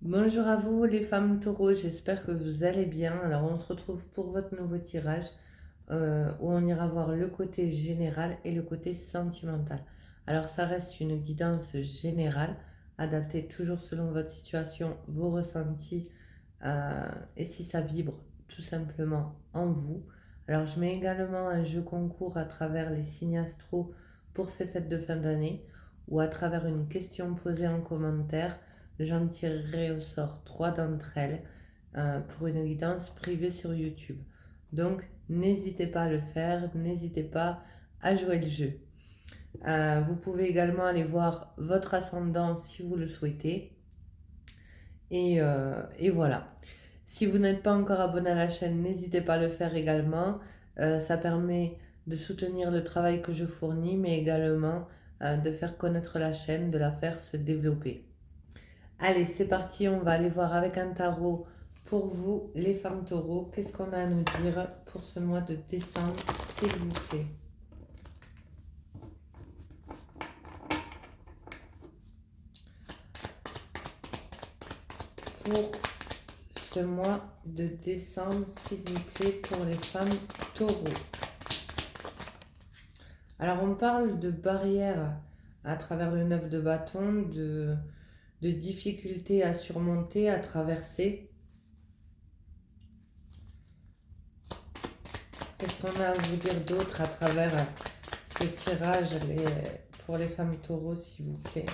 Bonjour à vous les femmes taureaux, j'espère que vous allez bien. Alors on se retrouve pour votre nouveau tirage où on ira voir le côté général et le côté sentimental. Alors ça reste une guidance générale, adaptée toujours selon votre situation, vos ressentis et si ça vibre tout simplement en vous. Alors je mets également un jeu concours à travers les signes astro pour ces fêtes de fin d'année ou à travers une question posée en commentaire. J'en tirerai au sort 3 d'entre elles pour une guidance privée sur YouTube. Donc, n'hésitez pas à le faire, n'hésitez pas à jouer le jeu. Vous pouvez également aller voir votre ascendant si vous le souhaitez. Et voilà. Si vous n'êtes pas encore abonné à la chaîne, n'hésitez pas à le faire également. Ça permet de soutenir le travail que je fournis, mais également de faire connaître la chaîne, de la faire se développer. Allez, c'est parti, on va aller voir avec un tarot pour vous, les femmes taureaux. Qu'est-ce qu'on a à nous dire pour ce mois de décembre, s'il vous plaît? Pour ce mois de décembre, s'il vous plaît, pour les femmes taureaux. Alors, on parle de barrières à travers le 9 de bâton, de difficultés à surmonter, à traverser. Qu'est-ce qu'on a à vous dire d'autre à travers ce tirage pour les femmes taureaux, s'il vous plaît?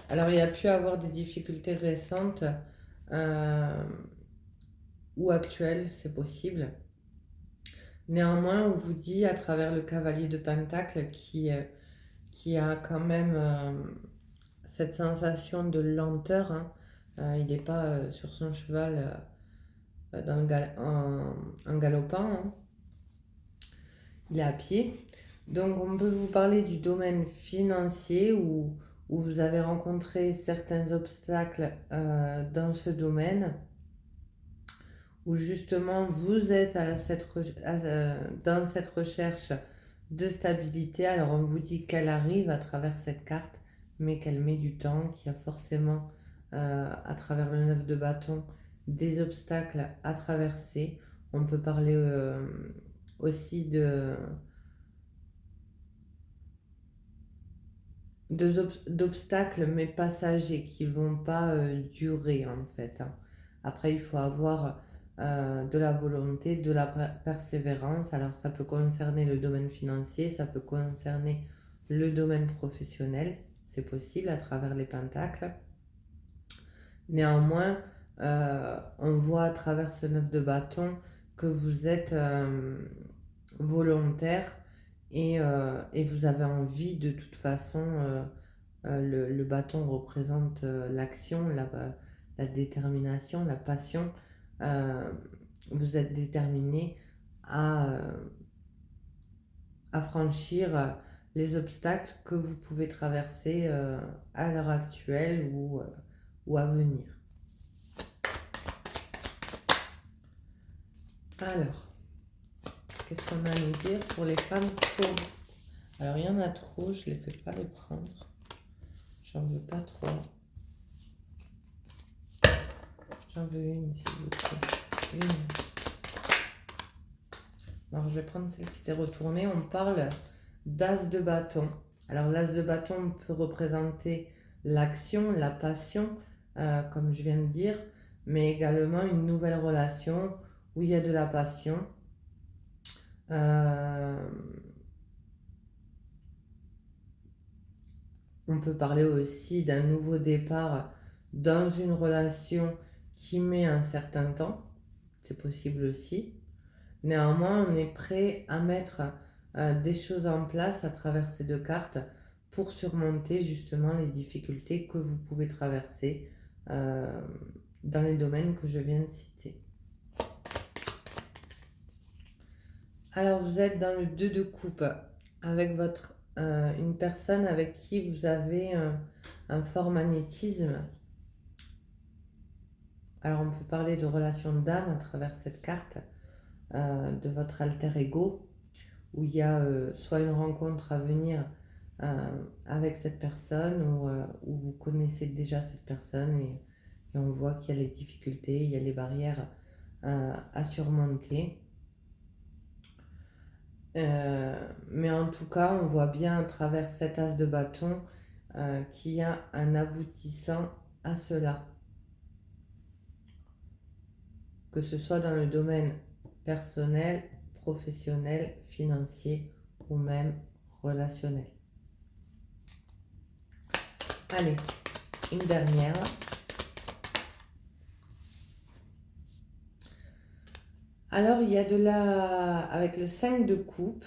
Alors, il y a pu avoir des difficultés récentes euh, ou actuelles, c'est possible. Néanmoins, on vous dit à travers le cavalier de Pentacle qui a quand même cette sensation de lenteur. Hein. Il n'est pas sur son cheval en galopant. Hein. Il est à pied. Donc, on peut vous parler du domaine financier où vous avez rencontré certains obstacles dans ce domaine, où justement vous êtes dans cette recherche de stabilité. Alors, on vous dit qu'elle arrive à travers cette carte, mais qu'elle met du temps, qu'il y a forcément à travers le 9 de bâton des obstacles à traverser. On peut parler aussi d'obstacles mais passagers qui ne vont pas durer en fait. Hein. Après, il faut avoir de la volonté, de la persévérance. Alors, ça peut concerner le domaine financier, ça peut concerner le domaine professionnel. C'est possible à travers les pentacles. Néanmoins, on voit à travers ce 9 de bâton que vous êtes volontaire et vous avez envie de toute façon. Le bâton représente l'action, la détermination, la passion. Euh, vous êtes déterminé à franchir les obstacles que vous pouvez traverser à l'heure actuelle ou à venir. Alors, qu'est-ce qu'on a à nous dire pour les femmes taureaux? Alors, il y en a trop, je ne les fais pas les prendre. J'en veux pas trop. J'en veux une, s'il vous plaît. Une. Alors, je vais prendre celle qui s'est retournée. On parle d'as de bâton. Alors, l'as de bâton peut représenter l'action, la passion, comme je viens de dire, mais également une nouvelle relation où il y a de la passion. On peut parler aussi d'un nouveau départ dans une relation qui met un certain temps. C'est possible aussi. Néanmoins, on est prêt à mettre des choses en place à travers ces deux cartes pour surmonter justement les difficultés que vous pouvez traverser dans les domaines que je viens de citer. Alors, vous êtes dans le 2 de coupe avec une personne avec qui vous avez un fort magnétisme. Alors, on peut parler de relation d'âme à travers cette carte, de votre alter ego, où il y a soit une rencontre à venir avec cette personne ou vous connaissez déjà cette personne et on voit qu'il y a les difficultés, il y a les barrières à surmonter. Mais en tout cas, on voit bien à travers cet as de bâton qu'il y a un aboutissant à cela. Que ce soit dans le domaine personnel, professionnel, financier ou même relationnel. Allez, une dernière. Alors, il y a avec le 5 de coupe.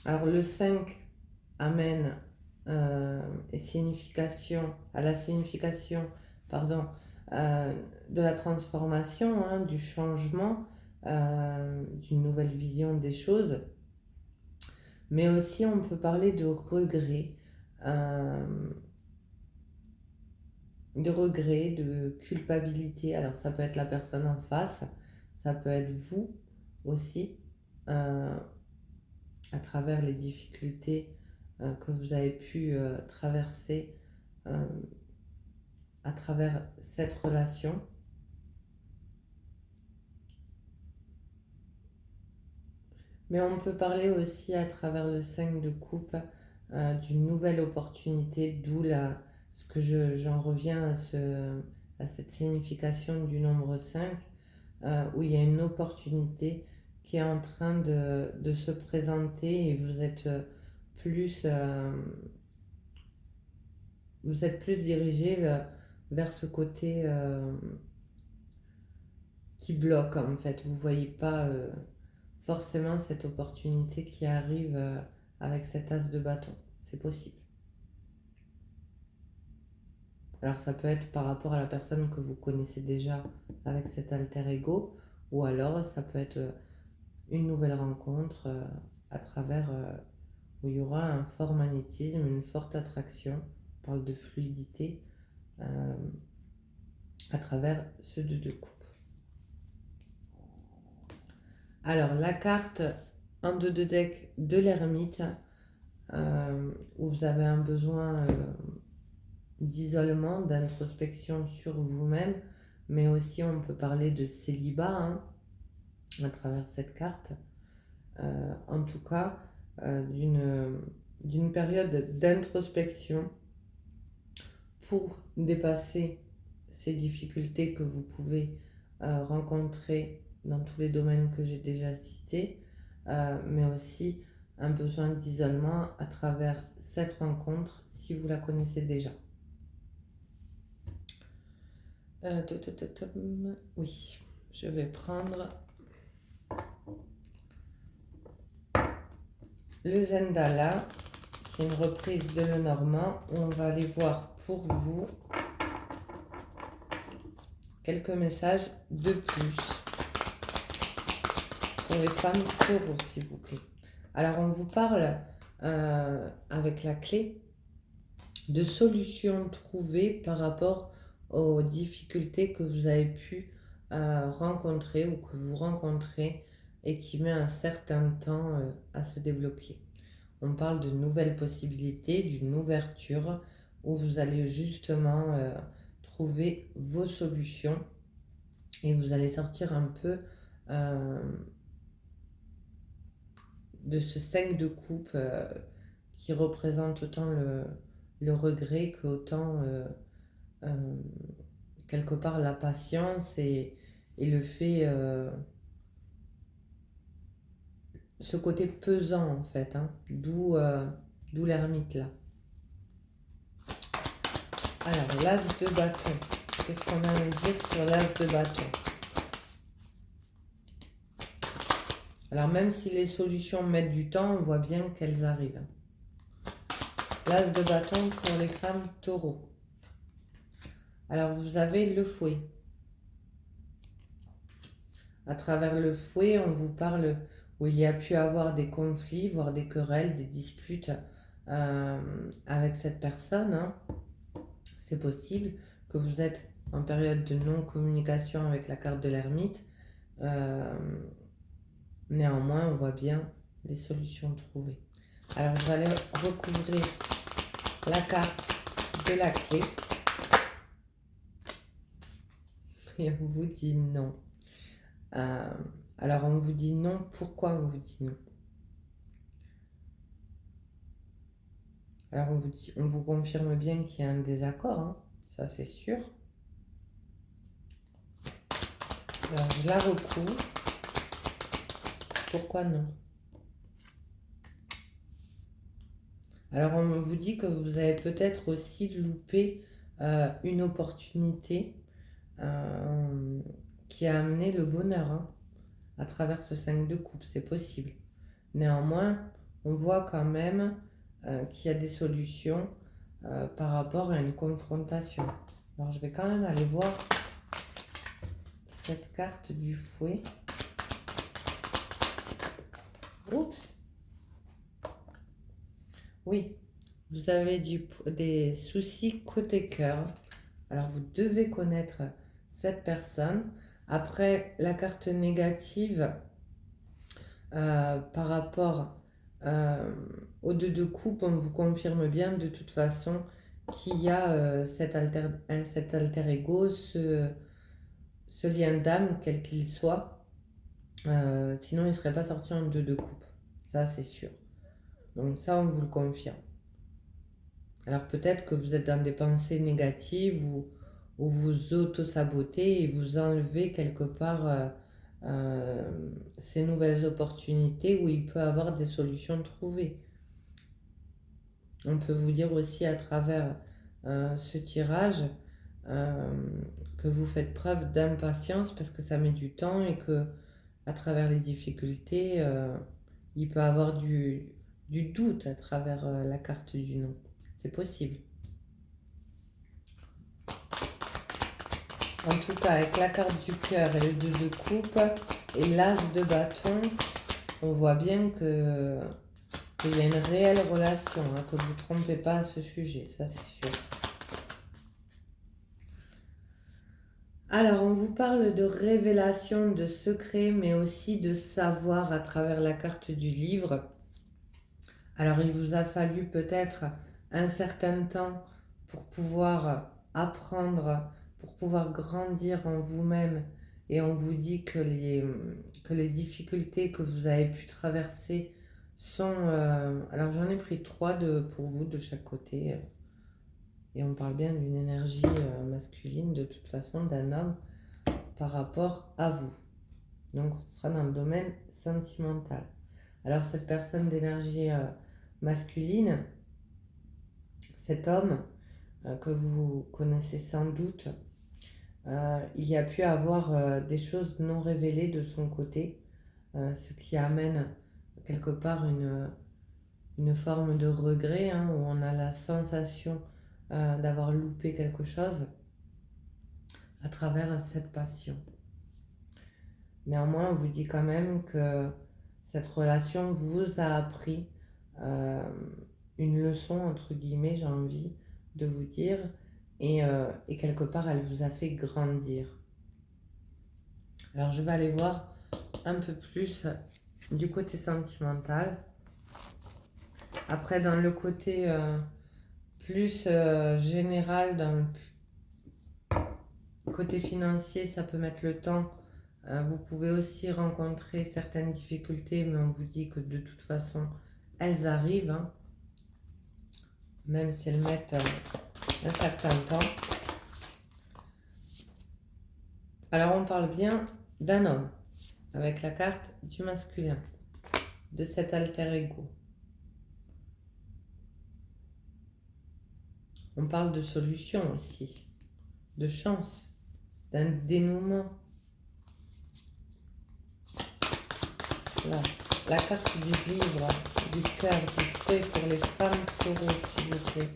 Alors, le 5 amène à la signification, pardon, de la transformation, hein, du changement, d'une nouvelle vision des choses. Mais aussi, on peut parler de culpabilité. Alors, ça peut être la personne en face, ça peut être vous aussi, à travers les difficultés que vous avez pu traverser à travers cette relation. Mais on peut parler aussi à travers le 5 de coupe d'une nouvelle opportunité, d'où ce que j'en reviens à cette signification du nombre 5, où il y a une opportunité qui est en train de se présenter et vous êtes plus dirigé vers ce côté qui bloque en fait. Vous ne voyez pas forcément cette opportunité qui arrive avec cet as de bâton. C'est possible. Alors ça peut être par rapport à la personne que vous connaissez déjà avec cet alter ego, ou alors ça peut être une nouvelle rencontre à travers où il y aura un fort magnétisme, une forte attraction. On parle de fluidité à travers ce 2 de coupe. Alors la carte en 2 de deck de l'ermite, où vous avez un besoin d'isolement, d'introspection sur vous-même, mais aussi on peut parler de célibat, hein, à travers cette carte. En tout cas, d'une période d'introspection pour dépasser ces difficultés que vous pouvez rencontrer dans tous les domaines que j'ai déjà cités, mais aussi un besoin d'isolement à travers cette rencontre si vous la connaissez déjà. Oui, je vais prendre le Zendala, qui est une reprise de Lenormand, où on va aller voir pour vous quelques messages de plus pour les femmes taureaux, s'il vous plaît. Alors, on vous parle avec la clé de solutions trouvées par rapport aux difficultés que vous avez pu rencontrer ou que vous rencontrez et qui met un certain temps à se débloquer. On parle de nouvelles possibilités, d'une ouverture où vous allez justement trouver vos solutions et vous allez sortir un peu de ce 5 de coupe qui représente autant le regret qu'autant quelque part la patience et le fait, ce côté pesant en fait, hein, d'où l'ermite là. Alors, l'as de bâton. Qu'est-ce qu'on a à dire sur l'as de bâton? Alors, même si les solutions mettent du temps, on voit bien qu'elles arrivent. L'as de bâton pour les femmes taureaux. Alors, vous avez le fouet. À travers le fouet, on vous parle où il y a pu avoir des conflits, voire des querelles, des disputes avec cette personne, hein. C'est possible que vous êtes en période de non-communication avec la carte de l'ermite. Néanmoins, on voit bien les solutions trouvées. Alors, je vais aller recouvrir la carte de la clé. Et on vous dit non. Alors, on vous dit non. Pourquoi on vous dit non? Alors, on vous confirme bien qu'il y a un désaccord, hein, ça c'est sûr. Alors, je la recouvre. Pourquoi non? Alors, on vous dit que vous avez peut-être aussi loupé une opportunité qui a amené le bonheur, hein, à travers ce 5 de coupe, c'est possible. Néanmoins, on voit quand même qu'il y a des solutions par rapport à une confrontation. Alors, je vais quand même aller voir cette carte du fouet. Oups. Oui, vous avez des soucis côté cœur. Alors, vous devez connaître cette personne. Après, la carte négative par rapport au 2 de coupe, on vous confirme bien de toute façon qu'il y a cet alter ego, ce lien d'âme, quel qu'il soit. Sinon, il ne serait pas sorti en 2 de coupe. Ça, c'est sûr. Donc ça, on vous le confirme. Alors peut-être que vous êtes dans des pensées négatives ou vous auto-sabotez et vous enlevez quelque part ces nouvelles opportunités où il peut y avoir des solutions trouvées. On peut vous dire aussi à travers ce tirage que vous faites preuve d'impatience parce que ça met du temps et que à travers les difficultés, il peut y avoir du doute à travers la carte du non. C'est possible. En tout cas, avec la carte du cœur et le 2 de coupe et l'as de bâton, on voit bien qu'il y a une réelle relation, hein, que vous ne trompez pas à ce sujet, ça c'est sûr. Alors, on vous parle de révélation, de secrets, mais aussi de savoir à travers la carte du livre. Alors, il vous a fallu peut-être un certain temps pour pouvoir apprendre, pour pouvoir grandir en vous-même. Et on vous dit que les difficultés que vous avez pu traverser sont... alors, j'en ai pris 3 pour vous de chaque côté. Et on parle bien d'une énergie masculine, de toute façon, d'un homme par rapport à vous. Donc, on sera dans le domaine sentimental. Alors, cette personne d'énergie masculine, cet homme que vous connaissez sans doute, il y a pu avoir des choses non révélées de son côté, ce qui amène quelque part une forme de regret, hein, où on a la sensation d'avoir loupé quelque chose à travers cette passion. Néanmoins, on vous dit quand même que cette relation vous a appris une leçon, entre guillemets, j'ai envie de vous dire, et quelque part, elle vous a fait grandir. Alors, je vais aller voir un peu plus du côté sentimental. Après, dans le côté plus général, dans le côté financier, ça peut mettre le temps. Vous pouvez aussi rencontrer certaines difficultés, mais on vous dit que de toute façon, elles arrivent, hein, même si elles mettent un certain temps. Alors, on parle bien d'un homme, avec la carte du masculin, de cet alter ego. On parle de solution aussi, de chance, d'un dénouement. Là, la carte du livre, du cœur, du fouet pour les femmes taureaux, s'il vous plaît.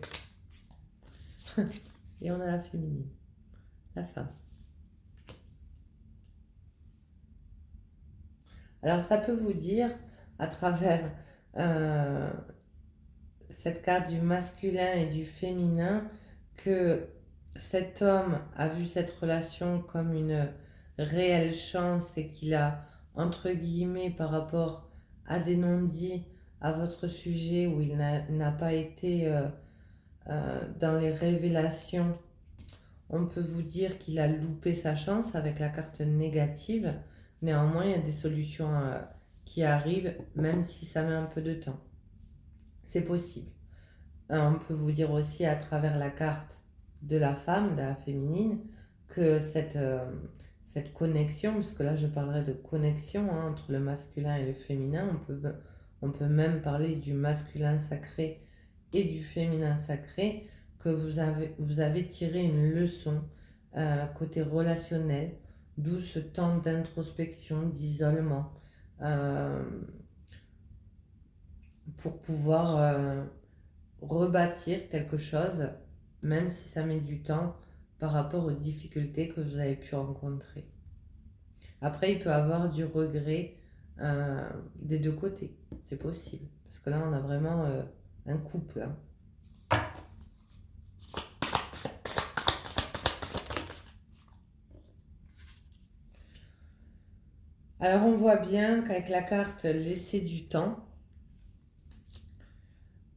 Et on a la féminine, la femme. Alors, ça peut vous dire, à travers cette carte du masculin et du féminin, que cet homme a vu cette relation comme une réelle chance et qu'il a, entre guillemets, par rapport à des non-dits, à votre sujet, où il n'a pas été dans les révélations, on peut vous dire qu'il a loupé sa chance avec la carte négative. Néanmoins, il y a des solutions qui arrivent, même si ça met un peu de temps. C'est possible. On peut vous dire aussi à travers la carte de la femme, de la féminine, que cette connexion, parce que là je parlerai de connexion entre le masculin et le féminin, on peut même parler du masculin sacré et du féminin sacré, que vous avez tiré une leçon côté relationnel, d'où ce temps d'introspection, d'isolement, euh, pour pouvoir rebâtir quelque chose, même si ça met du temps par rapport aux difficultés que vous avez pu rencontrer. Après, il peut y avoir du regret des deux côtés, c'est possible. Parce que là, on a vraiment un couple. Alors, on voit bien qu'avec la carte laisser du temps,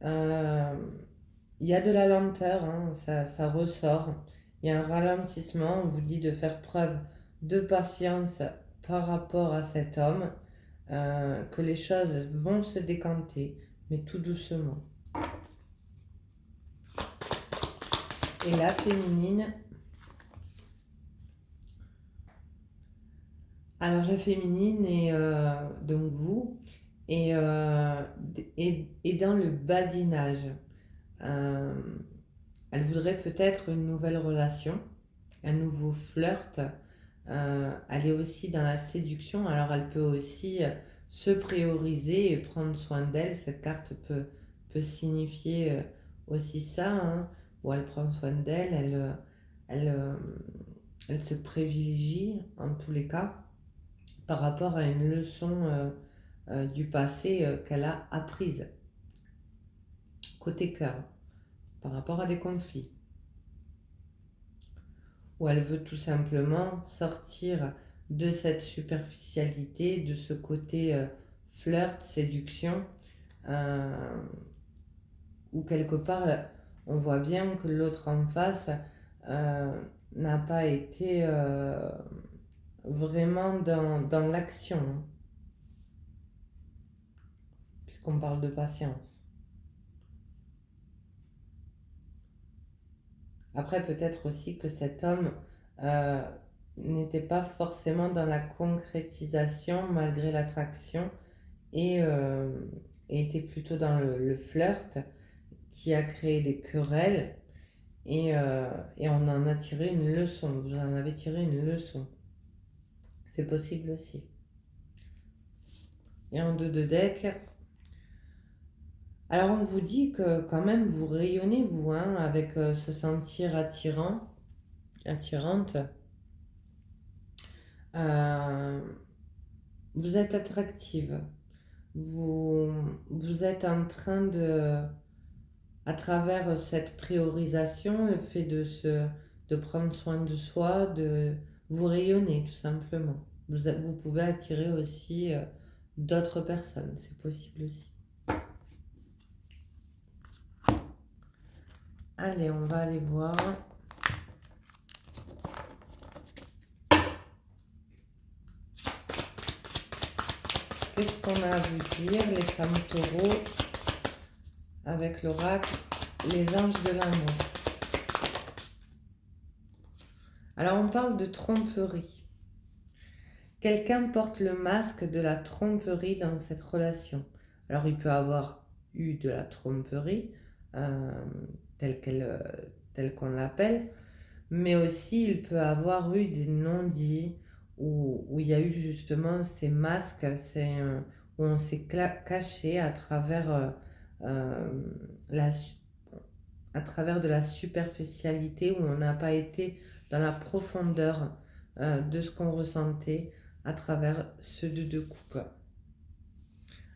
il y a de la lenteur, ça ressort. Il y a un ralentissement, on vous dit de faire preuve de patience par rapport à cet homme, que les choses vont se décanter, mais tout doucement. Et la féminine, alors la féminine est donc vous, et dans le badinage. Euh, Elle voudrait peut-être une nouvelle relation, un nouveau flirt. Elle est aussi dans la séduction, alors elle peut aussi se prioriser et prendre soin d'elle. Cette carte peut signifier aussi ça, où elle prend soin d'elle, elle, euh, elle se privilégie en tous les cas par rapport à une leçon du passé qu'elle a apprise, côté cœur, par rapport à des conflits. Où elle veut tout simplement sortir de cette superficialité, de ce côté flirt, séduction, euh, où quelque part on voit bien que l'autre en face euh, n'a pas été vraiment dans l'action, puisqu'on parle de patience. Après, peut-être aussi que cet homme euh, n'était pas forcément dans la concrétisation malgré l'attraction et était plutôt dans le flirt qui a créé des querelles et on en a tiré une leçon. Vous en avez tiré une leçon. C'est possible aussi. Et en dos de deck, alors on vous dit que quand même vous rayonnez vous, avec se sentir attirante. Euh, vous êtes attractive. Vous, vous êtes en train de, à travers cette priorisation, le fait de prendre soin de soi, de vous rayonner tout simplement. Vous pouvez attirer aussi d'autres personnes, c'est possible aussi. Allez, on va aller voir. Qu'est-ce qu'on a à vous dire, les femmes taureaux, avec l'oracle, les anges de l'amour. Alors, on parle de tromperie. Quelqu'un porte le masque de la tromperie dans cette relation. Alors, il peut avoir eu de la tromperie, euh, telle qu'on l'appelle, mais aussi il peut avoir eu des non-dits où il y a eu justement ces masques, où on s'est caché euh, la, à travers de la superficialité, où on n'a pas été dans la profondeur de ce qu'on ressentait à travers ce deux coupes.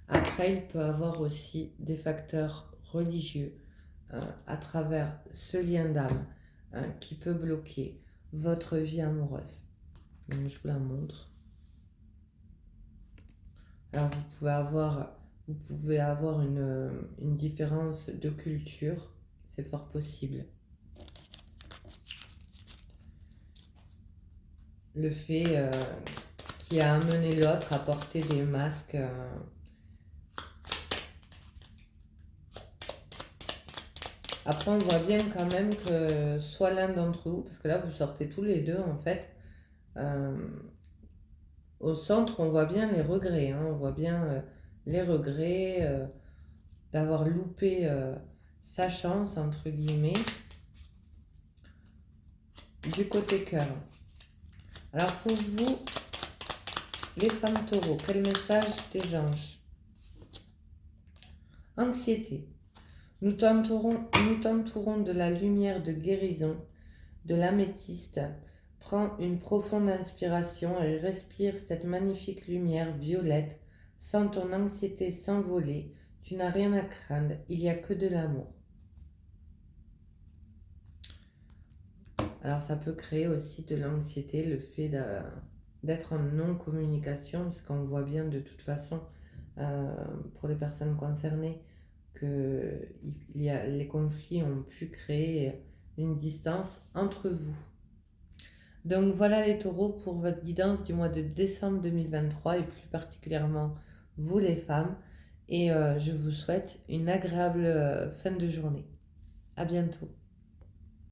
Après, il peut avoir aussi des facteurs religieux à travers ce lien d'âme qui peut bloquer votre vie amoureuse. Donc, je vous la montre. Alors, vous pouvez avoir Vous pouvez avoir une différence de culture, c'est fort possible. Le fait qui a amené l'autre à porter des masques. Après, on voit bien quand même que soit l'un d'entre vous, parce que là, vous sortez tous les deux, en fait, euh, au centre, on voit bien les regrets, hein, on voit bien les regrets d'avoir loupé sa chance, entre guillemets, du côté cœur. Alors pour vous, les femmes taureaux, quel message des anges? Anxiété. Nous t'entourons de la lumière de guérison, de l'améthyste. Prends une profonde inspiration et respire cette magnifique lumière violette. Sens ton anxiété s'envoler. Tu n'as rien à craindre, il n'y a que de l'amour. Alors ça peut créer aussi de l'anxiété, le fait d'être en non-communication, puisqu'on voit bien de toute façon, pour les personnes concernées, que les conflits ont pu créer une distance entre vous. Donc voilà les taureaux pour votre guidance du mois de décembre 2023 et plus particulièrement vous les femmes. Et je vous souhaite une agréable fin de journée. À bientôt.